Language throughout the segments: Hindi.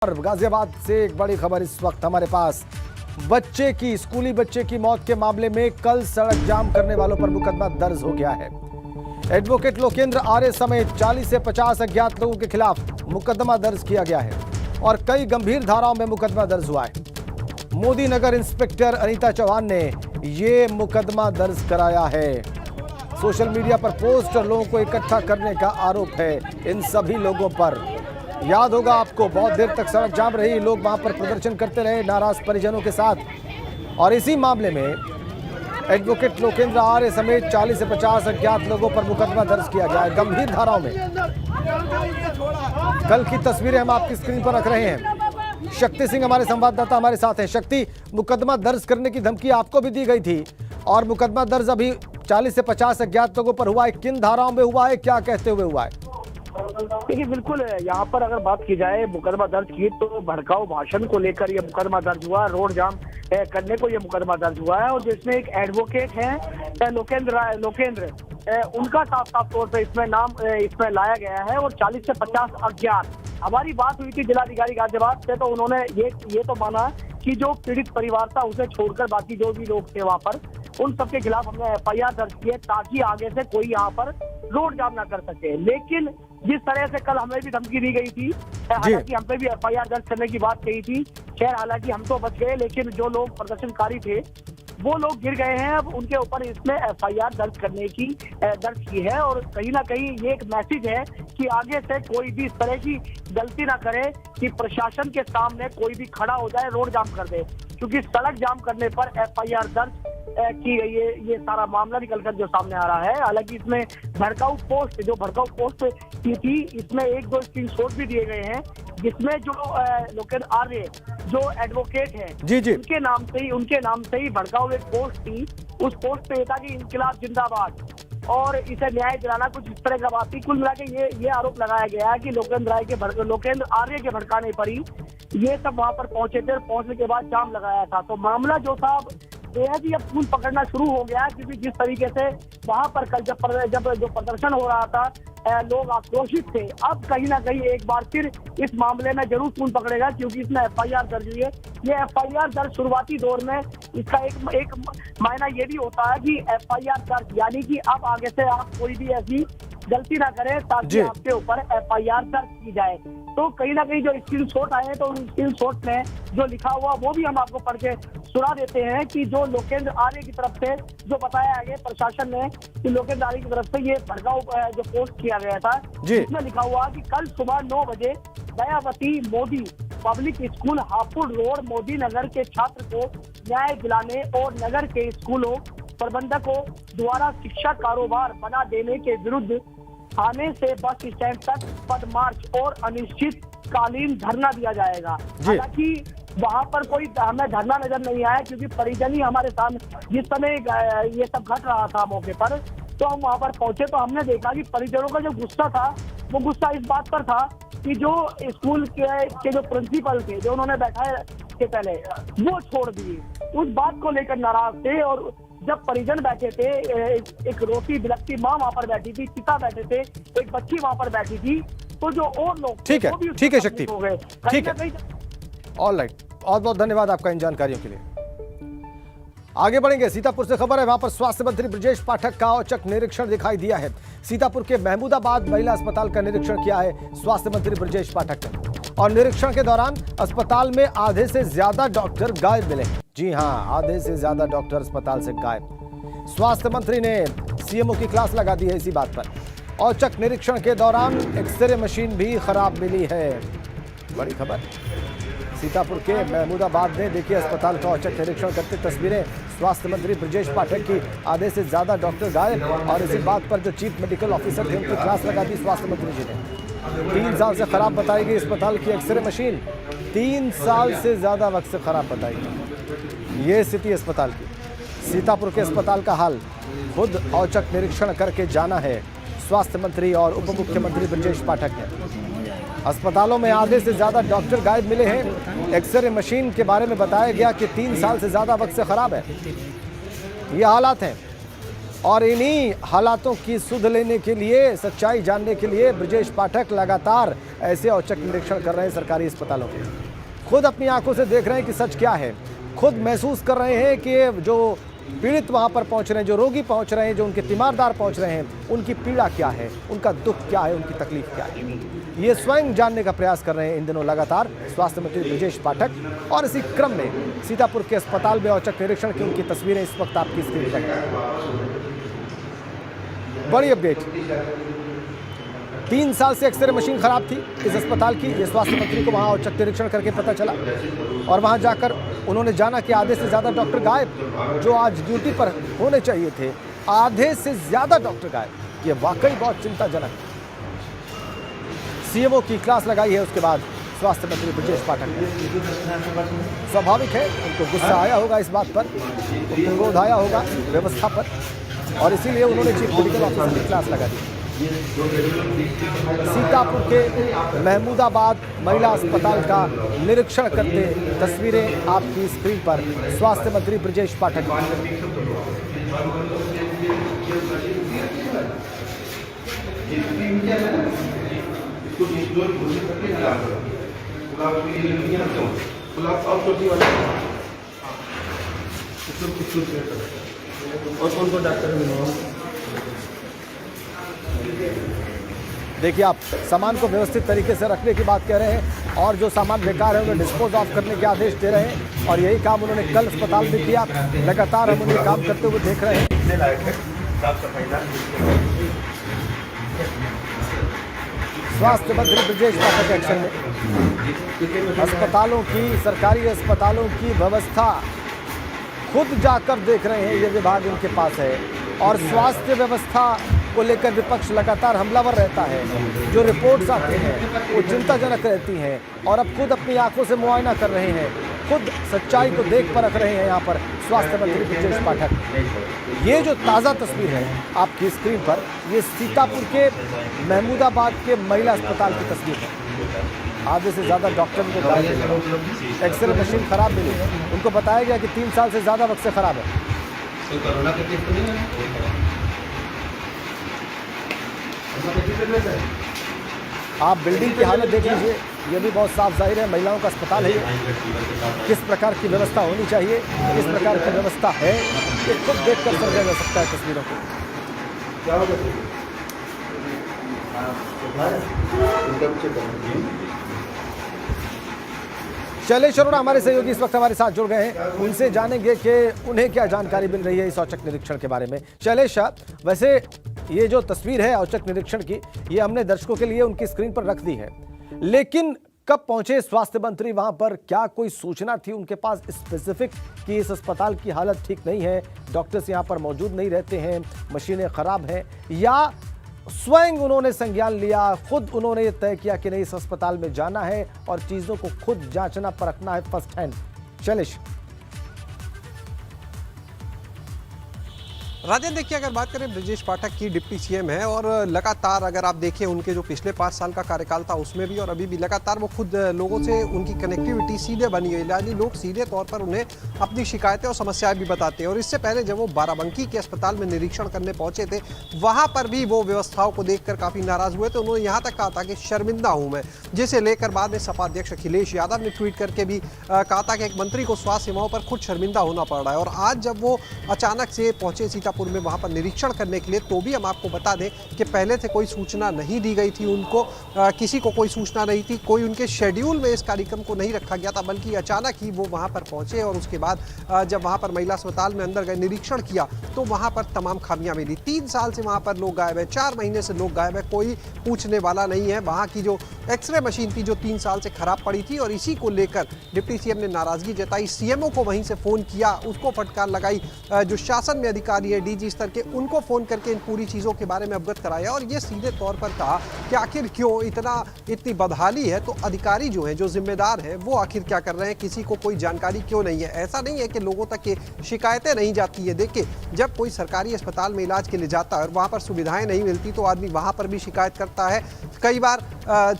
और गाजियाबाद से एक बड़ी खबर इस वक्त हमारे पास। स्कूली बच्चे की मौत के मामले में कल सड़क जाम करने वालों पर मुकदमा दर्ज हो गया है। एडवोकेट लोकेंद्र आर्य समेत 40 से 50 अज्ञात लोगों के खिलाफ मुकदमा दर्ज किया गया है और कई गंभीर धाराओं में मुकदमा दर्ज हुआ है। मोदी नगर इंस्पेक्टर अनीता चौहान ने ये मुकदमा दर्ज कराया है। सोशल मीडिया पर पोस्ट और लोगों को इकट्ठा करने का आरोप है इन सभी लोगों पर। याद होगा आपको, बहुत देर तक सड़क जाम रही, लोग वहां पर प्रदर्शन करते रहे नाराज परिजनों के साथ। और इसी मामले में एडवोकेट लोकेंद्र आर्य समेत 40 से 50 अज्ञात लोगों पर मुकदमा दर्ज किया गया है गंभीर धाराओं में। कल की तस्वीरें हम आपकी स्क्रीन पर रख रहे हैं। शक्ति सिंह हमारे संवाददाता हमारे साथ हैं। शक्ति, मुकदमा दर्ज करने की धमकी आपको भी दी गई थी और मुकदमा दर्ज अभी 40 से 50 अज्ञात लोगों पर हुआ है। किन धाराओं में हुआ है, क्या कहते हुए हुआ है? देखिए, बिल्कुल यहाँ पर अगर बात की जाए मुकदमा दर्ज की तो भड़काऊ भाषण को लेकर यह मुकदमा दर्ज हुआ, रोड जाम करने को यह मुकदमा दर्ज हुआ है। और जिसमें एक एडवोकेट है लोकेंद्र उनका साफ साफ तौर पर इसमें लाया गया है। और 40 से 50 अज्ञात, हमारी बात हुई थी जिलाधिकारी गाजियाबाद से, तो उन्होंने ये तो माना कि जो पीड़ित परिवार था उसे छोड़कर बाकी जो भी लोग थे वहाँ पर, उन सबके खिलाफ हमने FIR दर्ज की है ताकि आगे से कोई यहाँ पर रोड जाम ना कर सके। लेकिन जिस तरह से कल हमें भी धमकी दी गई थी, हालांकि हम पे भी FIR दर्ज करने की बात कही थी, खैर हालांकि हम तो बच गए, लेकिन जो लोग प्रदर्शनकारी थे वो लोग गिर गए हैं। अब उनके ऊपर इसमें FIR दर्ज करने की दर्ज की है। और कहीं ना कहीं ये एक मैसेज है कि आगे से कोई भी इस तरह की गलती ना करे कि प्रशासन के सामने कोई भी खड़ा हो जाए, रोड जाम कर दे, क्योंकि सड़क जाम करने पर FIR दर्ज की गई है। ये सारा मामला निकलकर जो सामने आ रहा है। हालांकि इसमें भड़काऊ पोस्ट की थी, इसमें 1-2 स्क्रीनशॉट भी दिए गए हैं, जिसमें जो लोकेंद्र आर्य जो एडवोकेट है जी उनके नाम से ही भड़काऊ एक पोस्ट थी। उस पोस्ट पे था कि इंकिलाब जिंदाबाद और इसे न्याय दिलाना, कुछ इस तरह का बात थी। कुल मिला के ये आरोप लगाया गया है कि लोकेंद्र आर्य के भड़काने पर ही ये सब वहां पर पहुंचे थे और पहुंचने के बाद जाम लगाया था। तो मामला जो था बेहद ही अब फूल पकड़ना शुरू हो गया, क्योंकि जिस तरीके से वहां पर कल जब जो प्रदर्शन हो रहा था, लोग आक्रोशित थे। अब कहीं ना कहीं एक बार फिर इस मामले में जरूर फूल पकड़ेगा, क्योंकि इसमें FIR दर्ज हुई है। ये FIR दर्ज शुरुआती दौर में इसका एक मायना ये भी होता है कि FIR दर्ज, यानी कि अब आगे से आप कोई भी ऐसी गलती ना करें ताकि आपके ऊपर FIR दर्ज की जाए। तो कहीं ना कहीं जो स्क्रीनशॉट आए हैं, तो उन स्क्रीनशॉट में जो लिखा हुआ वो भी हम आपको पढ़ के सुना देते हैं कि जो लोकेंद्र आर्य की तरफ से जो बताया गया प्रशासन ने कि लोकेंद्र आर्य की तरफ से ये भड़काऊ जो पोस्ट किया गया था, जिसमें लिखा हुआ कि कल सुबह 9 बजे Dayawati Modi public school Hapur road Modi Nagar के छात्र को न्याय दिलाने और नगर के स्कूलों प्रबंधकों द्वारा शिक्षा कारोबार बना देने के विरुद्ध थाने से बस स्टैंड तक पद मार्च और अनिश्चितकालीन धरना दिया जाएगा। हालांकि वहां पर कोई हमें धरना नजर नहीं आया, क्योंकि परिजन ही हमारे सामने जिस समय ये सब घट रहा था मौके पर, तो हम वहां पर पहुंचे तो हमने देखा कि परिजनों का जो गुस्सा था वो गुस्सा इस बात पर था कि जो स्कूल के जो प्रिंसिपल थे, जो उन्होंने बैठाए थे पहले, वो छोड़ दिए। उस बात को लेकर नाराज थे। और जब परिजन बैठे थे, एक रोटी बिलखती माँ वहां पर बैठी थी, पिता बैठे थे, एक बच्ची वहां पर बैठी थी, तो जो और लोग ठीक है शक्ति, ठीक है, ऑलराइट, बहुत बहुत धन्यवाद आपका इन जानकारियों के लिए। आगे बढ़ेंगे। सीतापुर से खबर है, वहां पर स्वास्थ्य मंत्री ब्रजेश पाठक का औचक निरीक्षण दिखाई दिया है। सीतापुर के महमूदाबाद महिला अस्पताल का निरीक्षण किया है स्वास्थ्य मंत्री ब्रजेश पाठक ने। और निरीक्षण के दौरान अस्पताल में आधे से ज्यादा डॉक्टर गायब मिले। जी हां, आधे से ज्यादा डॉक्टर अस्पताल से गायब। स्वास्थ्य मंत्री ने CMO की क्लास लगा दी है इसी बात पर। औचक निरीक्षण के दौरान एक्सरे मशीन भी खराब मिली है। बड़ी खबर सीतापुर के महमूदाबाद में देखिए अस्पताल का औचक निरीक्षण करते तस्वीरें स्वास्थ्य मंत्री ब्रजेश पाठक की। आधे से ज्यादा डॉक्टर गायब और इसी बात पर जो चीफ मेडिकल ऑफिसर थे उनकी क्लास लगा दी स्वास्थ्य मंत्री जी ने। 3 साल से खराब बताई गई अस्पताल की एक्सरे मशीन, 3 साल से ज्यादा वक्त से खराब बताई गई। ये स्थिति अस्पताल की। सीतापुर के अस्पताल का हाल खुद औचक निरीक्षण करके जाना है स्वास्थ्य मंत्री और उप मुख्यमंत्री ब्रजेश पाठक ने। अस्पतालों में आधे से ज्यादा डॉक्टर गायब मिले हैं। एक्सरे मशीन के बारे में बताया गया कि 3 साल से ज्यादा वक्त से खराब है। ये हालात हैं। और इन्हीं हालातों की सुध लेने के लिए, सच्चाई जानने के लिए ब्रजेश पाठक लगातार ऐसे औचक निरीक्षण कर रहे हैं सरकारी अस्पतालों के। खुद अपनी आंखों से देख रहे हैं कि सच क्या है, खुद महसूस कर रहे हैं कि जो पीड़ित वहां पर पहुंच रहे हैं, जो रोगी पहुंच रहे हैं, जो उनके तीमारदार पहुंच रहे हैं, उनकी पीड़ा क्या है, उनका दुख क्या है, उनकी तकलीफ क्या है, ये स्वयं जानने का प्रयास कर रहे हैं इन दिनों लगातार स्वास्थ्य मंत्री ब्रजेश पाठक। और इसी क्रम में सीतापुर के अस्पताल में औचक निरीक्षण की उनकी तस्वीरें इस वक्त आपकी स्क्रीन पर हैं। बड़ी अपडेट, 3 साल से एक्सरे मशीन खराब थी इस अस्पताल की, ये स्वास्थ्य मंत्री को वहां औचक निरीक्षण करके पता चला और वहां जाकर उन्होंने जाना कि आधे से ज्यादा डॉक्टर गायब। जो आज ड्यूटी पर होने चाहिए थे, आधे से ज्यादा डॉक्टर गायब। ये वाकई बहुत चिंताजनक। सीएमओ की क्लास लगाई है उसके बाद स्वास्थ्य मंत्री ब्रजेश पाठक ने। स्वाभाविक है उनको गुस्सा आया होगा इस बात पर, उनको क्रोध आया होगा व्यवस्था पर, और इसीलिए उन्होंने चीफ मेडिकल ऑफिसर की क्लास लगा दी। सीतापुर के महमूदाबाद महिला अस्पताल का निरीक्षण करते तस्वीरें आपकी स्क्रीन पर स्वास्थ्य मंत्री ब्रजेश पाठक। और कौन कौन डॉक्टर देखिए, आप सामान को व्यवस्थित तरीके से रखने की बात कह रहे हैं और जो सामान बेकार है उन्हें डिस्पोज ऑफ करने के आदेश दे रहे हैं, और यही काम उन्होंने कल अस्पताल में किया। लगातार हम उन्हें काम करते हुए देख रहे हैं। स्वास्थ्य मंत्री ब्रजेश पाठक एक्शन में अस्पतालों की, सरकारी अस्पतालों की व्यवस्था खुद जाकर देख रहे हैं। ये विभाग इनके पास है और स्वास्थ्य व्यवस्था को लेकर विपक्ष लगातार हमलावर रहता है। जो रिपोर्ट्स आती हैं वो चिंताजनक रहती हैं और अब खुद अपनी आंखों से मुआयना कर रहे हैं, खुद सच्चाई को देख परख रहे हैं यहाँ पर स्वास्थ्य मंत्री ब्रजेश पाठक। ये जो ताज़ा तस्वीर है आपकी स्क्रीन पर, ये सीतापुर के महमूदाबाद के महिला अस्पताल की तस्वीर है। आधे से ज़्यादा डॉक्टर को गायब मिले, एक्सरे मशीन खराब मिली, उनको बताया गया कि 3 साल से ज़्यादा वक्त से खराब है। आप बिल्डिंग की हालत देख लीजिए, ये भी बहुत साफ जाहिर है महिलाओं का अस्पताल है। किस प्रकार की व्यवस्था होनी चाहिए, किस प्रकार की व्यवस्था है, ये खुद देख कर समझा जा सकता है तस्वीरों को। शैलेश अरोड़ा हमारे सहयोगी इस वक्त हमारे साथ जुड़ गए हैं, उनसे जानेंगे कि उन्हें क्या जानकारी मिल रही है इस औचक निरीक्षण के बारे में। शैलेश, वैसे ये जो तस्वीर है औचक निरीक्षण की, ये हमने दर्शकों के लिए उनकी स्क्रीन पर रख दी है, लेकिन कब पहुंचे स्वास्थ्य मंत्री वहां पर? क्या कोई सूचना थी उनके पास स्पेसिफिक कि इस अस्पताल की हालत ठीक नहीं है, डॉक्टर्स यहां पर मौजूद नहीं रहते हैं, मशीनें खराब हैं, या स्वयं उन्होंने संज्ञान लिया, खुद उन्होंने ये तय किया कि नहीं इस अस्पताल में जाना है और चीजों को खुद जांचना परखना है फर्स्ट हैंड? शैलेश। राजन, देखिए, अगर बात करें ब्रजेश पाठक की, डिप्टी सीएम है और लगातार अगर आप देखें उनके जो पिछले 5 साल का कार्यकाल था उसमें भी और अभी भी लगातार वो खुद लोगों से उनकी कनेक्टिविटी सीधे बनी हुई, यानी लोग सीधे तौर पर उन्हें अपनी शिकायतें और समस्याएं भी बताते हैं। और इससे पहले जब वो बाराबंकी के अस्पताल में निरीक्षण करने पहुंचे थे, वहां पर भी वो व्यवस्थाओं को देखकर काफी नाराज हुए थे। उन्होंने यहाँ तक कहा था कि शर्मिंदा हूं मैं, जिसे लेकर बाद में सपा अध्यक्ष अखिलेश यादव ने ट्वीट करके भी कहा था कि एक मंत्री को स्वास्थ्य सेवाओं पर खुद शर्मिंदा होना पड़ रहा है। और आज जब वो अचानक से पहुंचे सीतापुर में वहां पर निरीक्षण करने के लिए, तो भी हम आपको बता दें कि पहले से कोई सूचना नहीं दी गई थी उनको, किसी को कोई सूचना नहीं थी, कोई उनके शेड्यूल में इस कार्यक्रम को नहीं रखा गया था, बल्कि अचानक ही वो वहां पर पहुंचे और उसके बाद जब वहां पर महिला अस्पताल में अंदर गए, निरीक्षण किया, तो वहां पर तमाम खामियां मिली। 3 साल से वहां पर लोग गायब है, 4 महीने से लोग गायब है, कोई पूछने वाला नहीं है। वहां की जो एक्सरे मशीन थी जो 3 साल से खराब पड़ी थी, और इसी को लेकर डिप्टी सीएम ने नाराजगी जताई, सीएमओ को वहीं से फोन किया, उसको फटकार लगाई, जो शासन में अधिकारी है डीजी स्तर के, उनको फोन करके इन पूरी चीजों के बारे में अवगत कराया और ये सीधे तौर पर कहा कि आखिर क्यों इतनी बदहाली है, तो अधिकारी जो है, जो जिम्मेदार है, वो आखिर क्या कर रहे हैं, किसी को कोई जानकारी क्यों नहीं है। ऐसा नहीं है कि लोगों तक ये शिकायतें नहीं जाती है। देखिए, जब कोई सरकारी अस्पताल में इलाज के लिए जाता है और वहां पर सुविधाएं नहीं मिलती, तो आदमी वहां पर भी शिकायत करता है। कई बार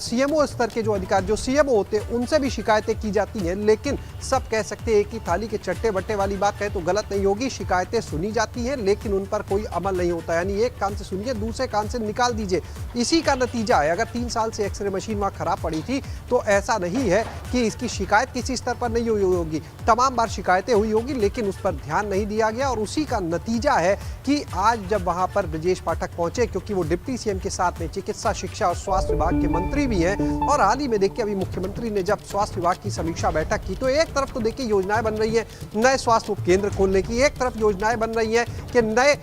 सीएमओ स्तर के जो अधिकारी, जो सीएमओ होते हैं, उनसे भी शिकायतें की जाती हैं, लेकिन सब कह सकते हैं एक ही थाली के चट्टे बट्टे वाली बात कहे तो गलत नहीं होगी, शिकायतें सुनी जाती हैं, लेकिन उन पर कोई अमल नहीं होता। यानी एक कान से सुनिए, दूसरे कान से निकाल दीजिए। इसी का नतीजा है। अगर 3 साल से एक्सरे मशीन वहाँ खराब पड़ी थी तो ऐसा नहीं है कि इसकी शिकायत किसी स्तर पर नहीं हुई होगी, तमाम बार शिकायतें हुई होगी, लेकिन उस पर ध्यान नहीं दिया गया। और उसी का नतीजा है कि आज जब वहां पर ब्रजेश पाठक पहुंचे, क्योंकि वो डिप्टी सीएम के साथ में चिकित्सा, शिक्षा और स्वास्थ्य विभाग के मंत्री भी हैं, और हाल ही में देखिए अभी मुख्यमंत्री ने जब स्वास्थ्य विभाग की समीक्षा बैठक की तो एक तरफ तो देखिए योजनाएं बन रही है नए स्वास्थ्य उपकेंद्र खोलने की, एक तरफ योजनाएं बन रही है कि नए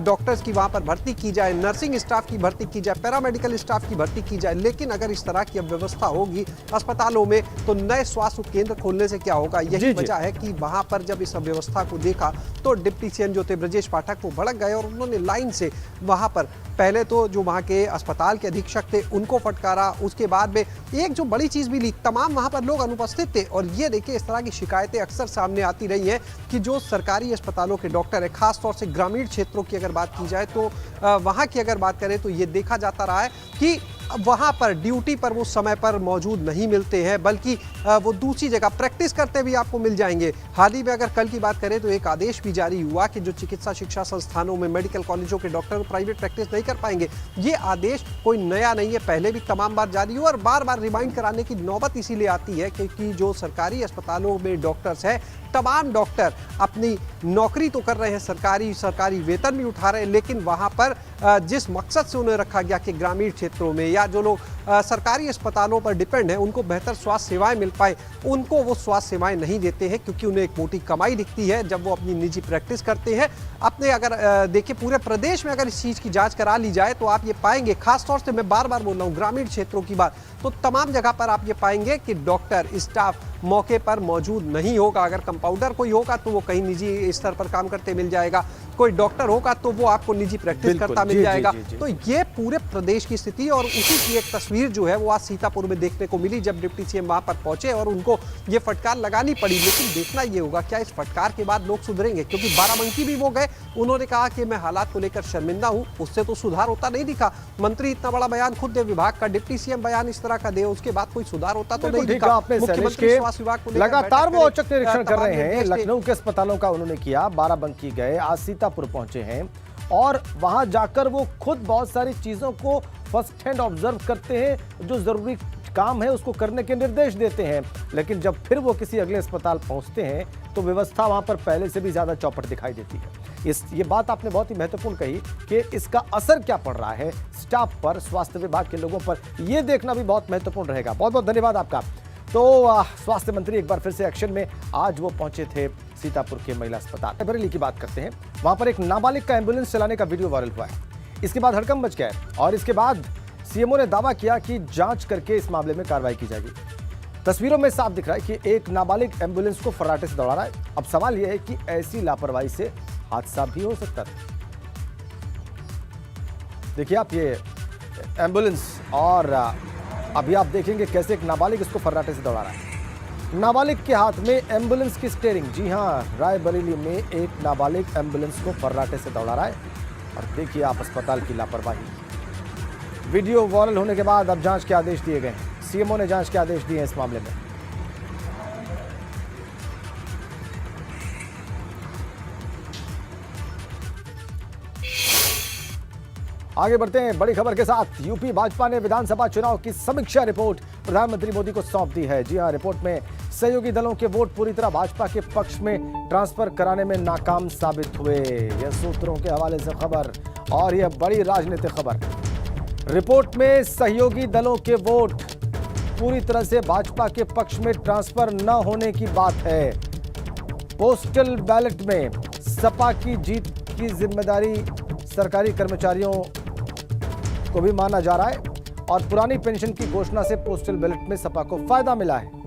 डॉक्टर्स की वहां पर भर्ती की जाए, नर्सिंग स्टाफ की भर्ती की जाए, पैरामेडिकल स्टाफ की भर्ती की जाए। लेकिन अगर इस तरह की अब व्यवस्था होगी अस्पतालों में तो नए स्वास्थ्य उपकेंद्र खोलने से क्या होगा? यही वजह है कि वहां पर जब इस व्यवस्था को देखा तो डिप्टी सीएम जो थे ब्रजेश पाठक वो भड़क गए और उन्होंने लाइन से वहां पर पहले तो जो वहां के अस्पताल के अधीक्षक थे उनको फटकारा। उसके बाद में एक जो बड़ी चीज भी ली, तमाम वहां पर लोग अनुपस्थित थे। और ये देखिए इस तरह की शिकायतें अक्सर सामने आती रही हैं कि जो सरकारी अस्पतालों के डॉक्टर है, खासतौर से ग्रामीण क्षेत्रों की अगर बात की जाए तो वहां की अगर बात करें तो ये देखा जाता रहा है कि वहां पर ड्यूटी पर वो समय पर मौजूद नहीं मिलते हैं, बल्कि वो दूसरी जगह प्रैक्टिस करते भी आपको मिल जाएंगे। हाल ही में अगर कल की बात करें तो एक आदेश भी जारी हुआ कि जो चिकित्सा शिक्षा संस्थानों में मेडिकल कॉलेजों के डॉक्टर प्राइवेट प्रैक्टिस नहीं कर पाएंगे। ये आदेश कोई नया नहीं है, पहले भी तमाम बार जारी हुआ और बार बार रिमाइंड कराने की नौबत इसीलिए आती है क्योंकि जो सरकारी अस्पतालों में डॉक्टर्स हैं, तमाम डॉक्टर अपनी नौकरी तो कर रहे हैं, सरकारी वेतन भी उठा रहे हैं, लेकिन वहां पर जिस मकसद से उन्हें रखा गया कि ग्रामीण क्षेत्रों में या जो लोग सरकारी अस्पतालों पर डिपेंड है उनको बेहतर स्वास्थ्य सेवाएं मिल पाए, उनको वो स्वास्थ्य सेवाएं नहीं देते हैं क्योंकि उन्हें एक मोटी कमाई दिखती है जब वो अपनी निजी प्रैक्टिस करते हैं। अपने अगर देखिए पूरे प्रदेश में अगर इस चीज़ की जांच करा ली जाए तो आप ये पाएंगे, खासतौर से मैं बार बार बोल रहा हूँ ग्रामीण क्षेत्रों की बात, तो तमाम जगह पर आप ये पाएंगे कि डॉक्टर स्टाफ मौके पर मौजूद नहीं होगा। अगर कंपाउंडर कोई होगा तो वो कहीं निजी स्तर पर काम करते मिल जाएगा, कोई डॉक्टर होगा तो वो आपको निजी प्रैक्टिस करता मिल जाएगा। तो ये पूरे प्रदेश की स्थिति और उसी की एक तस्वीर जो है वो आज सीतापुर में देखने को मिली जब डिप्टी सीएम वहां पर पहुंचे और उनको ये फटकार लगानी पड़ी। लेकिन देखना ये होगा क्या इस फटकार के बाद लोग सुधरेंगे, क्योंकि बाराबंकी भी वो गए, उन्होंने कहा कि मैं हालात को लेकर शर्मिंदा हूं, उससे तो सुधार होता नहीं दिखा। मंत्री इतना बड़ा बयान खुद दे, विभाग का डिप्टी सीएम बयान इस तरह का दे, उसके बाद कोई सुधार होता तो नहीं दिखा। मुख्यमंत्री स्वास्थ्य विभाग को लगातार वो औचक निरीक्षण कर रहे हैं। लखनऊ के अस्पतालों का उन्होंने किया, बाराबंकी गए, आज सीतापुर पहुंचे हैं और वहां जाकर वो खुद बहुत सारी चीजों को फर्स्ट हैंड ऑब्जर्व करते हैं, जो जरूरी काम है उसको करने के निर्देश देते हैं। लेकिन जब फिर वो किसी अगले अस्पताल पहुंचते हैं तो व्यवस्था वहां पर पहले से भी ज्यादा चौपट दिखाई देती है। ये बात आपने बहुत ही महत्वपूर्ण कही कि इसका असर क्या पड़ रहा है स्टाफ पर, स्वास्थ्य विभाग के लोगों पर, यह देखना भी बहुत महत्वपूर्ण रहेगा। बहुत बहुत धन्यवाद आपका। तो स्वास्थ्य मंत्री एक बार फिर से एक्शन में, आज वो पहुंचे थे सीतापुर के महिला अस्पताल। बरेली की बात करते हैं, वहां पर एक नाबालिग का एम्बुलेंस चलाने का वीडियो वायरल हुआ है। इसके बाद हड़कंप मच गया है और इसके बाद सीएमओ ने दावा किया कि जांच करके इस मामले में कार्रवाई की जाएगी। तस्वीरों में साफ दिख रहा है कि एक नाबालिग एम्बुलेंस को फर्राटे से दौड़ा रहा है। अब सवाल यह है कि ऐसी लापरवाही से हादसा भी हो सकता था। देखिए आप ये एम्बुलेंस, और अभी आप देखेंगे कैसे एक नाबालिग इसको फर्राटे से दौड़ा रहा है। नाबालिग के हाथ में एम्बुलेंस की स्टीयरिंग। जी हां, रायबरेली में एक नाबालिग एम्बुलेंस को फर्राटे से दौड़ा रहा है और देखिए आप अस्पताल की लापरवाही। वीडियो वायरल होने के बाद अब जांच के आदेश दिए गए हैं। सीएमओ ने जांच के आदेश दिए हैं इस मामले में। आगे बढ़ते हैं बड़ी खबर के साथ। यूपी भाजपा ने विधानसभा चुनाव की समीक्षा रिपोर्ट प्रधानमंत्री मोदी को सौंप दी है। जी हां, रिपोर्ट में सहयोगी दलों के वोट पूरी तरह भाजपा के पक्ष में ट्रांसफर कराने में नाकाम साबित हुए। यह सूत्रों के हवाले से खबर और यह बड़ी राजनीतिक खबर। रिपोर्ट में सहयोगी दलों के वोट पूरी तरह से भाजपा के पक्ष में ट्रांसफर न होने की बात है। पोस्टल बैलेट में सपा की जीत की जिम्मेदारी सरकारी कर्मचारियों को भी माना जा रहा है और पुरानी पेंशन की घोषणा से पोस्टल बैलेट में सपा को फायदा मिला है।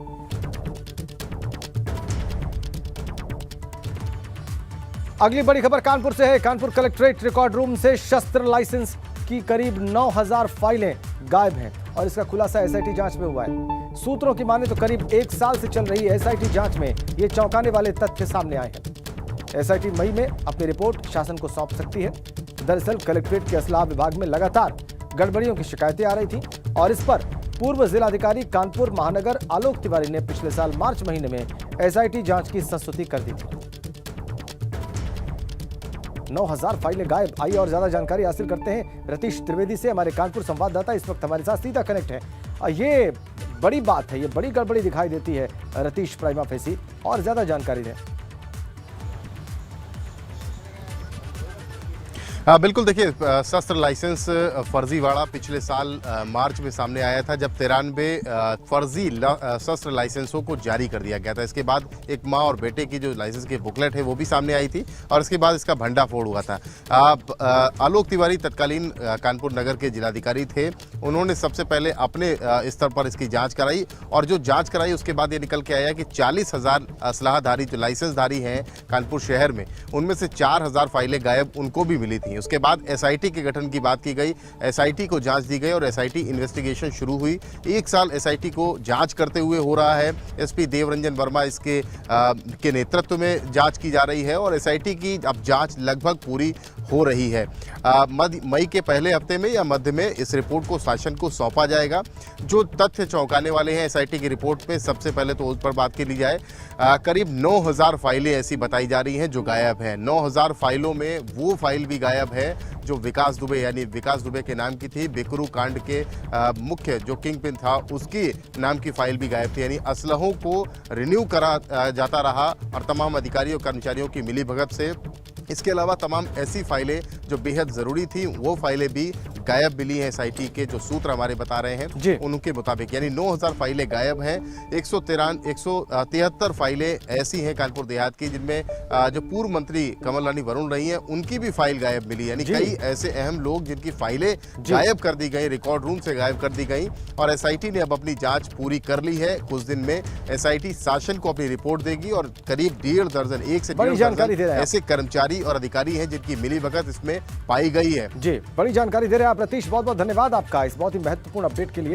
अगली बड़ी खबर कानपुर से है। कानपुर कलेक्ट्रेट रिकॉर्ड रूम से शस्त्र लाइसेंस की करीब 9000 फाइलें गायब हैं और इसका खुलासा एसआईटी जांच में हुआ है। सूत्रों की माने तो करीब 1 साल से चल रही एसआईटी जांच में ये चौंकाने वाले तथ्य सामने आए हैं। एसआईटी मई में अपनी रिपोर्ट शासन को सौंप सकती है। दरअसल कलेक्ट्रेट के असलाह विभाग में लगातार गड़बड़ियों की शिकायतें आ रही थी और इस पर पूर्व जिलाधिकारी कानपुर महानगर आलोक तिवारी ने पिछले साल मार्च महीने में एसआईटी जांच की संस्तुति कर दी थी। 9000 फाइलें गायब। आइए और ज्यादा जानकारी हासिल करते हैं रतीश त्रिवेदी से, हमारे कानपुर संवाददाता इस वक्त हमारे साथ सीधा कनेक्ट है। ये बड़ी बात है, ये बड़ी गड़बड़ी दिखाई देती है रतीश प्राइमा फेसी, और ज्यादा जानकारी दें। बिल्कुल, देखिए शस्त्र लाइसेंस फर्जीवाड़ा पिछले साल मार्च में सामने आया था, जब 93 फर्जी शस्त्र लाइसेंसों को जारी कर दिया गया था। इसके बाद एक मां और बेटे की जो लाइसेंस की बुकलेट है वो भी सामने आई थी, और इसके बाद इसका भंडाफोड़ हुआ था। आलोक तिवारी तत्कालीन कानपुर नगर के जिलाधिकारी थे। उन्होंने सबसे पहले अपने स्तर पर इसकी जाँच कराई, और जो जाँच कराई उसके बाद ये निकल के आया कि 40,000 असलाहधारी जो लाइसेंसधारी हैं कानपुर शहर में, उनमें से 4,000 फाइलें गायब उनको भी मिली थी। उसके बाद एसआईटी के गठन की बात की गई, एसआईटी को जांच दी गई और एसआईटी इन्वेस्टिगेशन शुरू हुई। 1 साल एसआईटी को जांच करते हुए हो रहा है। एसपी देवरंजन वर्मा इसके के नेतृत्व में जांच की जा रही है, और एसआईटी की अब जांच लगभग पूरी हो रही है। मई के पहले हफ्ते में या मध्य में इस रिपोर्ट को शासन को सौंपा जाएगा। जो तथ्य चौंकाने वाले हैं एसआईटी की रिपोर्ट में, सबसे पहले तो उस पर बात की ली जाए। करीब 9000 फाइलें ऐसी बताई जा रही हैं जो गायब हैं। 9000 फाइलों में वो फाइल भी गायब है जो विकास दुबे यानी विकास दुबे के नाम की थी। बिकरू कांड के मुख्य जो किंग पिन था उसकी नाम की फाइल भी गायब थी। यानी असलहों को रिन्यू करा जाता रहा, और तमाम अधिकारियों कर्मचारियों की मिलीभगत से। इसके अलावा तमाम ऐसी फाइलें जो बेहद ज़रूरी थी वो फाइलें भी गायब मिली हैं। एसआईटी के जो सूत्र हमारे बता रहे हैं उनके मुताबिक, यानी 9000 फाइलें गायब हैं। 173 फाइलें ऐसी हैं कानपुर देहात की जिनमें जो पूर्व मंत्री कमल रानी वरुण रही हैं उनकी भी फाइल गायब मिली। यानी कई ऐसे अहम लोग जिनकी फाइलें गायब कर दी गई, रिकॉर्ड रूम से गायब कर दी गई, और एसआईटी ने अब अपनी जाँच पूरी कर ली है। कुछ दिन में एसआईटी शासन को अपनी रिपोर्ट देगी, और करीब 1.5 दर्जन, 1 से 1.5 दर्जन ऐसे कर्मचारी और अधिकारी हैं जिनकी मिलीभगत इसमें पाई गई है। जी, बड़ी जानकारी दे रहे हैं आप रतीश, बहुत बहुत धन्यवाद आपका इस बहुत ही महत्वपूर्ण अपडेट के लिए।